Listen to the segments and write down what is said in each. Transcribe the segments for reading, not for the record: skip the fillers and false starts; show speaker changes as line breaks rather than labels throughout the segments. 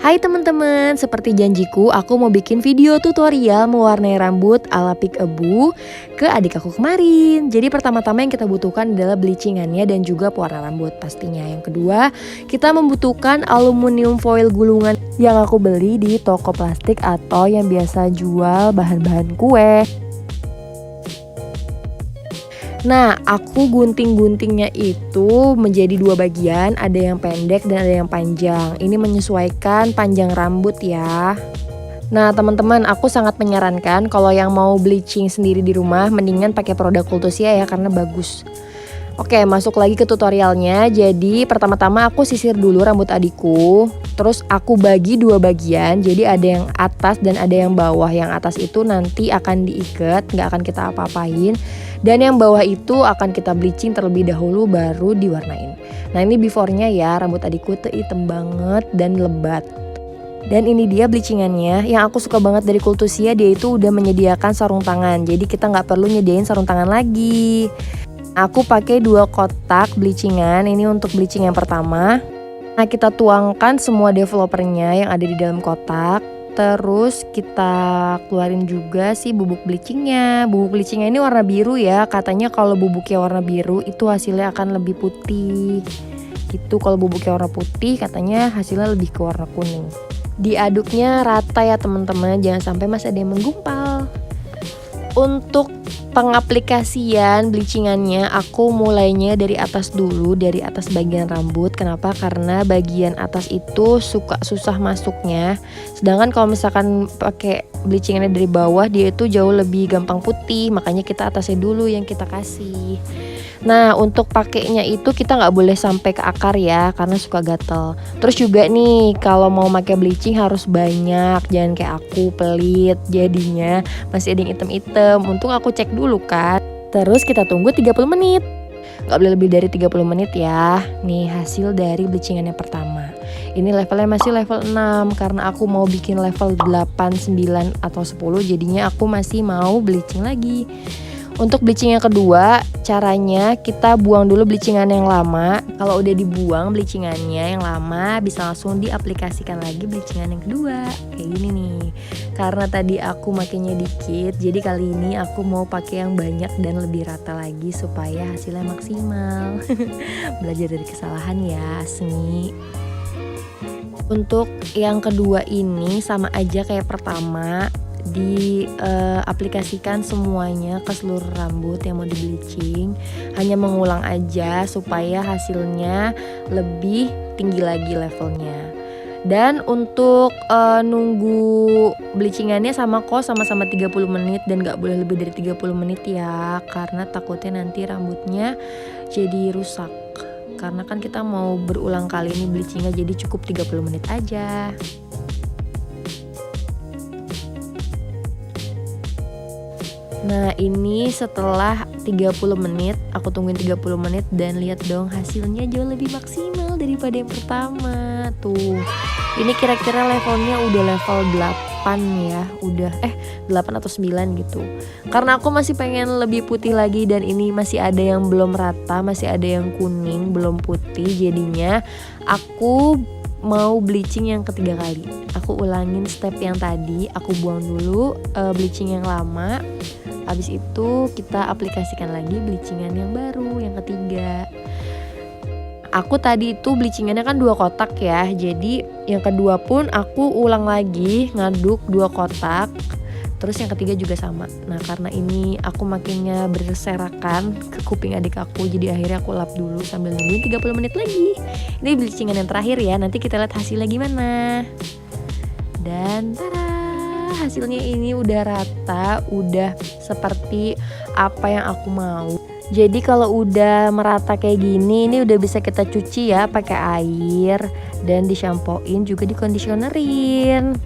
Hai teman-teman, seperti janjiku aku mau bikin video tutorial mewarnai rambut ala Peek-a-Boo ke adik aku kemarin. Jadi pertama-tama yang kita butuhkan adalah bleachingannya dan juga pewarna rambut pastinya. Yang kedua, kita membutuhkan aluminium foil gulungan yang aku beli di toko plastik atau yang biasa jual bahan-bahan kue. Nah, aku gunting-guntingnya itu menjadi dua bagian, ada yang pendek dan ada yang panjang. Ini menyesuaikan panjang rambut ya. Nah, teman-teman, aku sangat menyarankan kalau yang mau bleaching sendiri di rumah, mendingan pakai produk Kultusia ya, karena bagus. Oke, masuk lagi ke tutorialnya. Jadi pertama-tama aku sisir dulu rambut adikku. Terus aku bagi dua bagian. Jadi ada yang atas dan ada yang bawah. Yang atas itu nanti akan diikat, nggak akan kita apa-apain. Dan yang bawah itu akan kita bleaching terlebih dahulu baru diwarnain. Nah, ini before-nya ya, rambut adikku tuh hitam banget dan lebat. Dan ini dia bleachingannya. Yang aku suka banget dari Kultusia, dia itu udah menyediakan sarung tangan. Jadi kita nggak perlu nyediain sarung tangan lagi. Aku pakai 2 kotak bleachingan. Ini untuk bleaching yang pertama. Nah, kita tuangkan semua developernya yang ada di dalam kotak. Terus kita keluarin juga sih bubuk bleachingnya. Bubuk bleachingnya ini warna biru ya. Katanya kalau bubuknya warna biru itu hasilnya akan lebih putih. Gitu, kalau bubuknya warna putih katanya hasilnya lebih ke warna kuning. Diaduknya rata ya teman-teman, jangan sampai masih ada yang menggumpal. Untuk pengaplikasian bleachingannya aku mulainya dari atas dulu, dari atas bagian rambut. Kenapa? Karena bagian atas itu suka susah masuknya. Sedangkan kalau misalkan pakai bleachingannya dari bawah, dia itu jauh lebih gampang putih. Makanya kita atasnya dulu yang kita kasih. Nah, untuk pakainya itu kita nggak boleh sampai ke akar ya, karena suka gatel. Terus juga nih, kalau mau pakai bleaching harus banyak, jangan kayak aku pelit jadinya masih ada yang item-item. Untung aku cek dulu kan. Terus kita tunggu 30 menit. Nggak boleh lebih dari 30 menit ya. Nih hasil dari bleachingan yang pertama. Ini levelnya masih level 6 karena aku mau bikin level 8, 9 atau 10, jadinya aku masih mau bleaching lagi. Untuk bleaching yang kedua, caranya kita buang dulu bleachingan yang lama. Kalau udah dibuang bleachingannya yang lama, bisa langsung diaplikasikan lagi bleachingan yang kedua. Kayak gini nih. Karena tadi aku makainya dikit, jadi kali ini aku mau pakai yang banyak dan lebih rata lagi supaya hasilnya maksimal. Belajar dari kesalahan ya, Asmi. Untuk yang kedua ini sama aja kayak pertama, diaplikasikan semuanya ke seluruh rambut yang mau di bleaching. Hanya mengulang aja supaya hasilnya lebih tinggi lagi levelnya. Dan untuk nunggu bleachingannya sama kok, sama-sama 30 menit dan gak boleh lebih dari 30 menit ya, karena takutnya nanti rambutnya jadi rusak. Karena kan kita mau berulang kali ini bleachingnya, jadi cukup 30 menit aja. Nah, ini setelah 30 menit, aku tungguin 30 menit dan lihat dong hasilnya jauh lebih maksimal daripada yang pertama. Tuh. Ini kira-kira levelnya udah level 8 ya, udah 8 atau 9 gitu. Karena aku masih pengen lebih putih lagi dan ini masih ada yang belum rata, masih ada yang kuning, belum putih. Jadinya aku mau bleaching yang ketiga kali. Aku ulangin step yang tadi, aku buang dulu bleaching yang lama. Habis itu kita aplikasikan lagi bleachingan yang baru, yang ketiga. Aku tadi itu bleachingannya kan 2 kotak ya. Jadi yang kedua pun aku ulang lagi, ngaduk 2 kotak. Terus yang ketiga juga sama. Nah, karena ini aku makinnya berserakan ke kuping adik aku, jadi akhirnya aku lap dulu sambil nungguin 30 menit lagi. Ini bleachingan yang terakhir ya, nanti kita lihat hasilnya gimana. Dan tada, hasilnya ini udah rata, udah seperti apa yang aku mau. Jadi kalau udah merata kayak gini, ini udah bisa kita cuci ya pakai air dan disampoin juga dikondisionerin.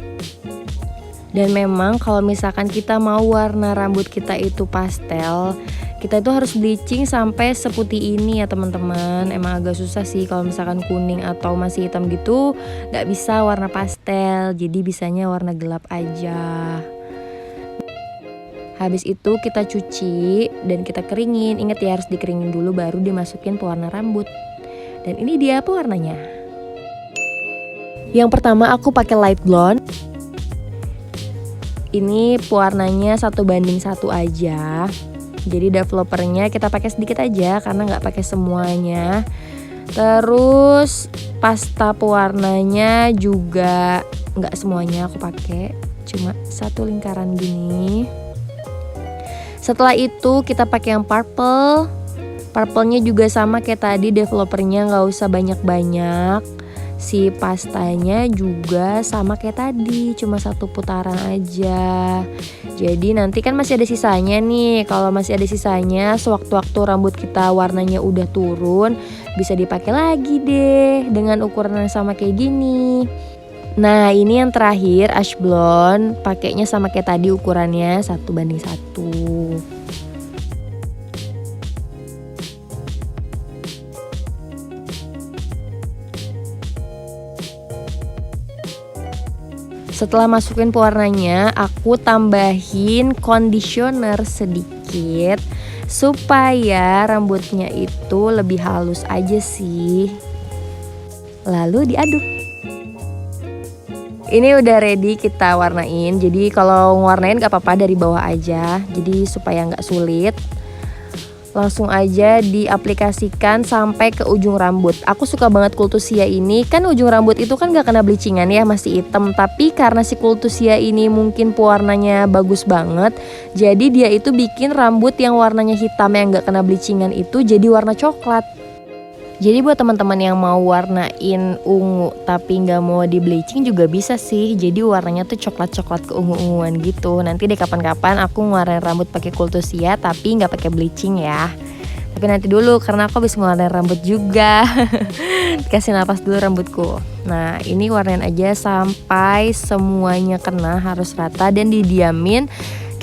Dan memang kalau misalkan kita mau warna rambut kita itu pastel, kita itu harus bleaching sampai seputih ini ya teman-teman. Emang agak susah sih kalau misalkan kuning atau masih hitam gitu, gak bisa warna pastel, jadi bisanya warna gelap aja. Habis itu kita cuci dan kita keringin. Ingat ya, harus dikeringin dulu baru dimasukin pewarna rambut. Dan ini dia pewarnanya. Yang pertama aku pakai light blonde. Ini pewarnanya 1:1 aja. Jadi developernya kita pakai sedikit aja karena nggak pakai semuanya. Terus pasta pewarnanya juga nggak semuanya aku pakai, cuma 1 lingkaran gini. Setelah itu kita pakai yang purple. Purplenya juga sama kayak tadi, developernya nggak usah banyak-banyak. Si pastanya juga sama kayak tadi, cuma 1 putaran aja. Jadi nanti kan masih ada sisanya nih. Kalau masih ada sisanya, sewaktu-waktu rambut kita warnanya udah turun, bisa dipakai lagi deh dengan ukuran yang sama kayak gini. Nah, ini yang terakhir ash blonde, pakainya sama kayak tadi ukurannya 1:1. Setelah masukin pewarnanya, aku tambahin conditioner sedikit supaya rambutnya itu lebih halus aja sih. Lalu diaduk. Ini udah ready kita warnain. Jadi kalau ngewarnain gak apa-apa dari bawah aja. Jadi supaya gak sulit. Langsung aja diaplikasikan sampai ke ujung rambut. Aku suka banget kultusia ini. Kan ujung rambut itu kan gak kena bleachingan ya, masih hitam. Tapi karena si kultusia ini mungkin pewarnanya bagus banget, jadi dia itu bikin rambut yang warnanya hitam yang gak kena bleachingan itu jadi warna coklat. Jadi buat teman-teman yang mau warnain ungu tapi nggak mau di bleaching juga bisa sih. Jadi warnanya tuh coklat-coklat keungu-unguan gitu. Nanti deh kapan-kapan aku ngewarnain rambut pakai kultusia tapi nggak pakai bleaching ya. Tapi nanti dulu karena aku habis ngewarnain rambut juga. Kasih napas dulu rambutku. Nah, ini warnain aja sampai semuanya kena, harus rata dan didiamin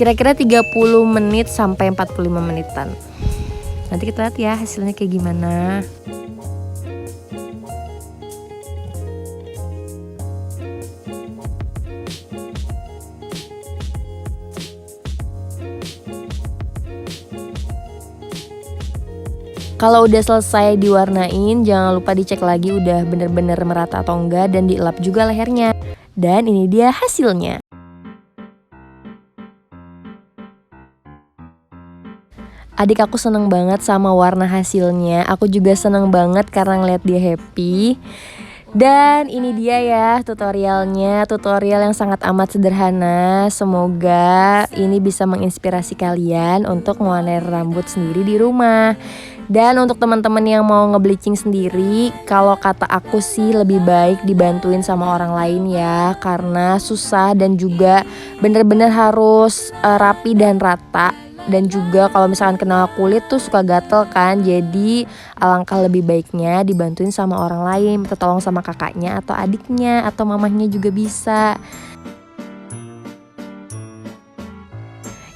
kira-kira 30 menit sampai 45 menitan. Nanti kita lihat ya hasilnya kayak gimana. Kalau udah selesai diwarnain, jangan lupa dicek lagi udah bener-bener merata atau enggak dan dielap juga lehernya. Dan ini dia hasilnya. Adik aku seneng banget sama warna hasilnya. Aku juga seneng banget karena ngeliat dia happy. Dan ini dia ya tutorialnya, tutorial yang sangat amat sederhana. Semoga ini bisa menginspirasi kalian untuk mewarnai rambut sendiri di rumah. Dan untuk teman-teman yang mau ngebleaching sendiri, kalau kata aku sih lebih baik dibantuin sama orang lain ya, karena susah dan juga bener-bener harus rapi dan rata. Dan juga kalau misalkan kena kulit tuh suka gatel kan, jadi alangkah lebih baiknya dibantuin sama orang lain, minta tolong sama kakaknya atau adiknya atau mamahnya juga bisa.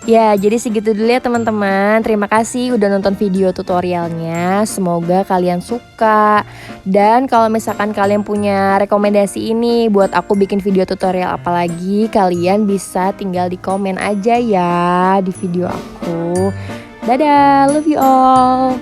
Ya, jadi segitu dulu ya teman-teman. Terima kasih udah nonton video tutorialnya. Semoga kalian suka. Dan kalau misalkan kalian punya rekomendasi ini buat aku bikin video tutorial apa lagi, kalian bisa tinggal di komen aja ya di video aku. Dadah, love you all.